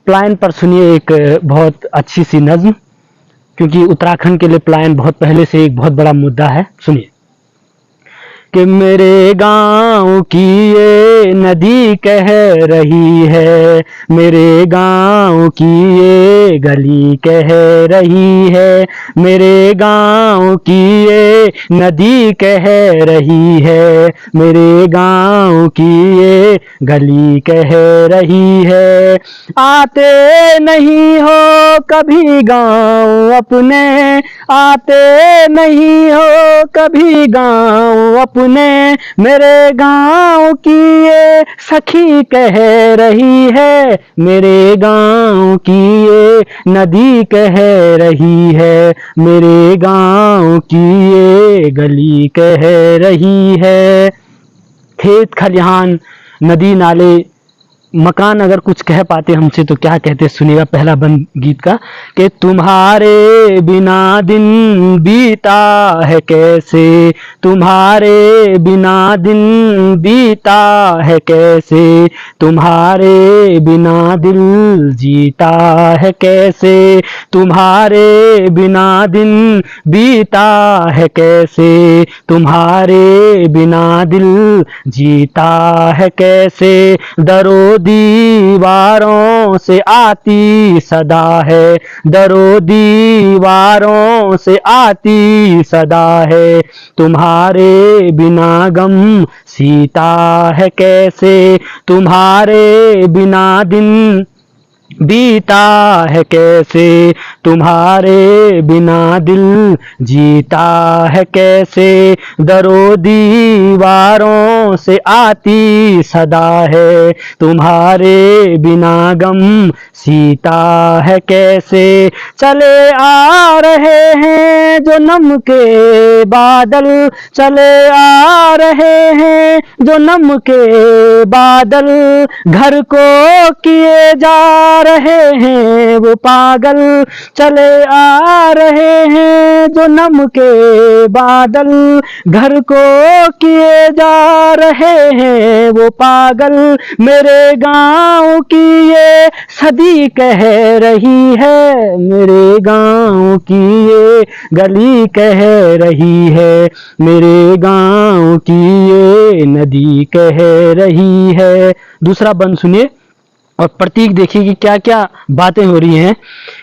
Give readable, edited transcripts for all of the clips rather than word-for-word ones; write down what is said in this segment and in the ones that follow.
पलायन पर सुनिए एक बहुत अच्छी सी नज्म, क्योंकि उत्तराखंड के लिए पलायन बहुत पहले से एक बहुत बड़ा मुद्दा है। सुनिए कि मेरे गांव की ये नदी कह रही है, मेरे गांव की ये गली कह रही है, मेरे गांव की ये नदी कह रही है, मेरे गांव की ये गली कह रही है। आते नहीं हो कभी गांव अपने, आते नहीं हो कभी गांव अपने, मेरे गांव की ये सखी कह रही है, मेरे गांव की ये नदी कह रही है, मेरे गांव की ये गली कह रही है। खेत खलिहान नदी नाले मकान अगर कुछ कह पाते हमसे तो क्या कहते, सुनिएगा पहला बंद गीत का कि तुम्हारे बिना दिन बीता है कैसे, तुम्हारे बिना दिन बीता है कैसे, तुम्हारे बिना दिल जीता है कैसे, तुम्हारे बिना दिन बीता है कैसे, तुम्हारे बिना दिल जीता है कैसे। दरो दीवारों से आती सदा है, दरो दीवारों से आती सदा है, तुम्हारे बिना गम सीता है कैसे, तुम्हारे बिना दिन बीता है कैसे, तुम्हारे बिना दिल जीता है कैसे। दरो दीवारों से आती सदा है, तुम्हारे बिना गम सीता है कैसे। चले आ रहे हैं जो नम के बादल, चले आ रहे हैं जो नम के बादल, घर को किए जा रहे हैं वो पागल, चले आ रहे हैं जो नम के बादल, घर को किए जा रहे हैं वो पागल, मेरे गांव की ये सदी कह रही है, मेरे गांव की ये गली कह रही है, मेरे गांव की ये नदी कह रही है। दूसरा बंद सुनिए और प्रतीक देखिए कि क्या क्या बातें हो रही हैं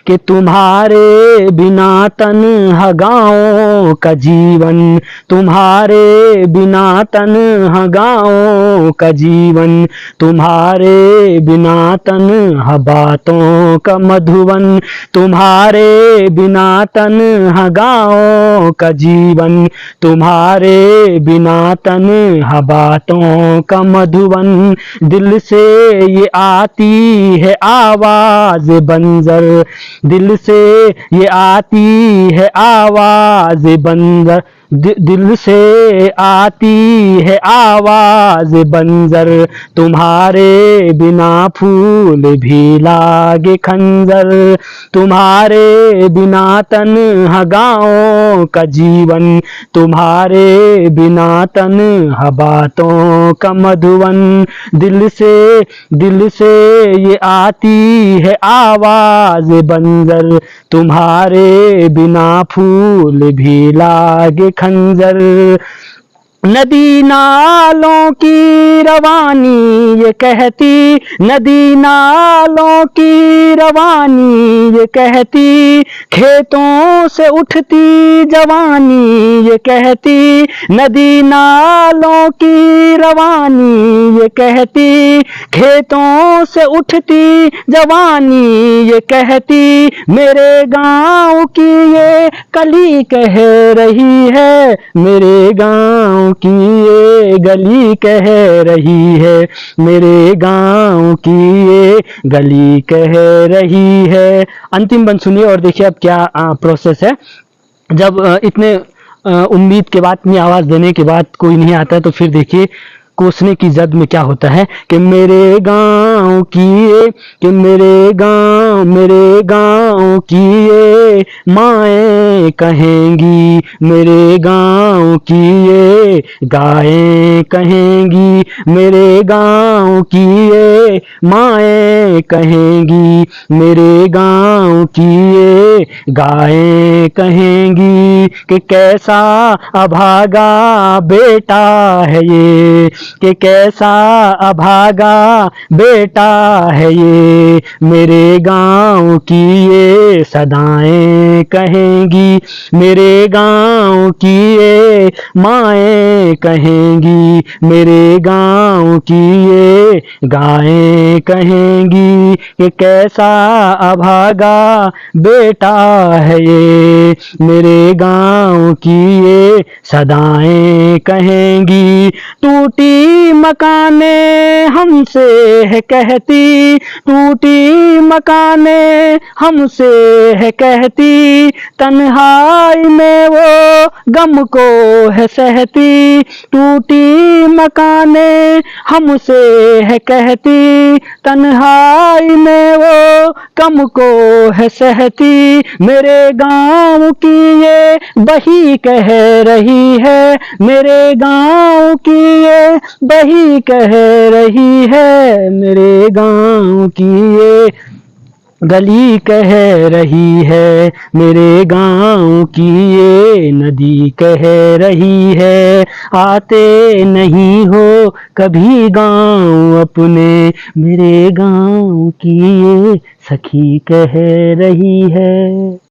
कि तुम्हारे बिना तन्हा गाँव का जीवन, तुम्हारे बिना तन्हा गाँव का जीवन, तुम्हारे बिना तन्हा बातों का मधुवन, तुम्हारे बिना तन्हा गाँव का जीवन, तुम्हारे बिना तन्हा बातों का मधुवन। दिल से ये आती है आवाज बंजर, दिल से ये आती है आवाज बंजर, दिल से आती है आवाज बंजर, तुम्हारे बिना फूल भी लागे खंजर, तुम्हारे बिना तन्हा गाँव का जीवन, तुम्हारे बिना तन्हा बातों का मधुवन। दिल से ये आती है आवाज बंजर, तुम्हारे बिना फूल भी लागे खंजर। नदी नालों की रवानी ये कहती, नदी नालों की रवानी ये कहती, खेतों से उठती जवानी ये कहती, नदी नालों की रवानी ये कहती, खेतों से उठती जवानी ये कहती, मेरे गांव की ये कली कह रही है, मेरे गांव की ये गली कह रही है, मेरे गांव की ये गली कह रही है। अंतिम बंद सुनिए और देखिए अब क्या प्रोसेस है। जब इतने उम्मीद के बाद, इतनी आवाज देने के बाद कोई नहीं आता तो फिर देखिए कोसने की जद में क्या होता है कि मेरे गांव की ये, कि मेरे गांव मेरे गाँव की ये माएँ कहेंगी, मेरे गाँव की ये गायें कहेंगी, मेरे गाँव की ये माएँ कहेंगी, मेरे गाँव की ये गायें कहेंगी कि कैसा अभागा बेटा है ये, कि कैसा अभागा बेटा है ये, मेरे गाँव की ये सदाएं कहेंगी, मेरे गाँव की ये माएँ कहेंगी, मेरे गाँव की ये गायें कहेंगी कि कैसा अभागा बेटा है ये, मेरे गाँव की ये सदाएं कहेंगी। टूटी मकाने हमसे है कहती, टूटी मकाने हमसे है कहती, तन्हाई में वो गम को है सहती, टूटी मकाने हमसे है कहती, तन्हाई में वो गम को है सहती, मेरे गाँव की ये बही कह रही है, मेरे गाँव की ये बही कह रही है, मेरे गाँव की ये गली कह रही है, मेरे गाँव की ये नदी कह रही है, आते नहीं हो कभी गाँव अपने, मेरे गाँव की ये सखी कह रही है।